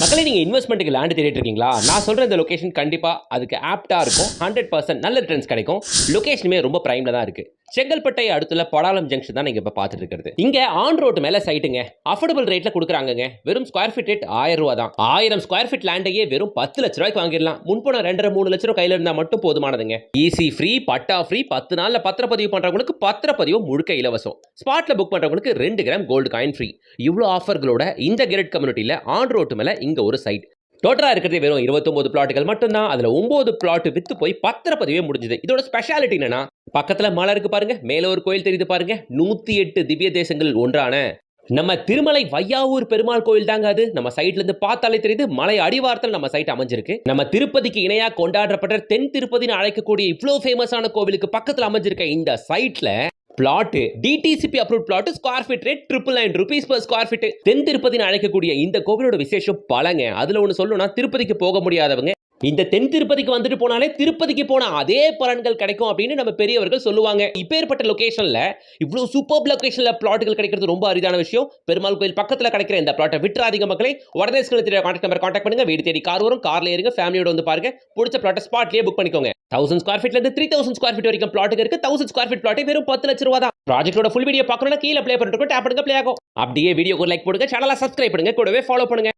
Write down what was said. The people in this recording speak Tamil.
மக்களே, நீங்க இன்வெஸ்ட்மெண்ட்டுக்கு லேண்ட் தேடிட்டு இருக்கீங்களா? நான் சொல்ற இந்த லொகேஷன் கண்டிப்பா அதுக்கு ஆப்டா இருக்கும். 100% நல்ல ரிட்டர்ன்ஸ் கிடைக்கும். லொகேஷனுமே ரொம்ப பிரைம்ல தான் இருக்கு. செங்கல்பட்டை அடுத்துள்ள படாலம் ஜங்ஷன் தான் நீங்க இப்ப பார்த்துட்டு இருக்கிறது. இங்க ஆன் ரோட் மேல சைட்டுங்க. அஃபோர்டபிள் ரேட்ல கொடுக்குறாங்கங்க. வெறும் ஸ்கொயர் ஃபீட் ரேட் 1000 ரூபாய் தான். 1000 ஸ்கொயர் ஃபீட் லேண்டையே வெறும் 10 லட்ச ரூபாய்க்கு வாங்கிடலாம். முன்பணம் 2.5-3 லட்சம் கையில இருந்தா மட்டும் போதுமானதுங்க. ஈசி ஃப்ரீ, பட்டா ஃப்ரீ, 10 நாள்ல பத்திரப்பதிவு பண்றவங்களுக்கு பத்திரப்பதிவு முழுக்க இலவசம். ஸ்பாட்ல புக் பண்றவங்களுக்கு 2 கிராம் கோல்டு காயின் ஃப்ரீ. இவ்வளவு ஆஃபர்களோட இந்த கிரெட் கம்யூனிட்டியில ஆன் ரோட் மேல இங்க ஒரு சைட். டோட்டலா இருக்கிறதே வெறும் 29 பிளாட்டுகள் மட்டும்தான். அதுல 9 பிளாட் வித்து போய் பத்திரப்பதிவே முடிஞ்சது. இதோட ஸ்பெஷாலிட்டி என்னன்னா, பக்கத்துல மலை இருக்கு பாருங்க, மேல ஒரு கோயில் தெரியுது பாருங்க. 108 திவ்ய தேசங்களில் ஒன்றான நம்ம திருமலை வையாவூர் பெருமாள் கோயில் தாங்க அது. நம்ம சைட்ல இருந்து பார்த்தாலே தெரியுது, மலை அடிவாரத்தில் நம்ம சைட் அமைஞ்சிருக்கு. நம்ம திருப்பதிக்கு இணையா கொண்டாடப்பட்ட தென் திருப்பதினு அழைக்கக்கூடிய இவ்வளவு ஃபேமஸான கோவிலுக்கு பக்கத்துல அமைஞ்சிருக்க இந்த சைட்ல plot DTCP approve plot square feet rate 999 rupees per square feet. தென் திருப்பதினு அழைக்கக்கூடிய இந்த கோவிலோட விசேஷம் பலங்க. அதுல ஒண்ணு சொல்லணும்னா, திருப்பதிக்கு போக முடியாதவங்க இந்த தென் திருப்பதிக்கு வந்துட்டு போனாலே திருப்பதிக்கு போன அதே பலன்கள் கிடைக்கும் அப்படின்னு நம்ம பெரியவர்கள் சொல்லுவாங்க. இப்பேற்பட்ட லொகேஷன்ல இவ்வளவு சூப்பர் லொகேஷன்ல பிளாட்டுகள் கிடைக்கிறது ரொம்ப அரிதான விஷயம். பெருமாள் கோயில் பக்கத்துல கிடைக்கிற இந்த பிளாட்டை விட்டுறாதீங்க மக்களே. உடனே கான்டாக்ட் நம்பர் கான்டாக்ட் பண்ணுங்க. வீடு தேடி கார் வரும், கார்ல ஏறுங்க, ஃபேமிலியோட வந்து பாருங்க. பிடிச்ச பிளாட்டை ஸ்பாட்லயே புக் பண்ணிக்கோங்க. 1000 ஸ்கொயர் ஃபீட்ல இருந்து 3000 ஸ்கொயர் ஃபீட் வரைக்கும் பிளாட்டுக்கு இருக்கு. 1000 ஸ்கொயர் ஃபீட் பிளாட்டே வெறும் 10 லட்சம் ரூபாய் தான். ப்ராஜெக்ட்டோட ஃபுல் வீடியோ பார்க்கணும்னா கீழே ப்ளே பண்ணிட்டு டேப் பண்ணுங்க, ப்ளே ஆகும். அப்படியே வீடியோக்கு லைக் போடுங்க, சேனலை சப்ஸ்கிரைப் பண்ணுங்க, கூடவே ஃபாலோ பண்ணுங்க.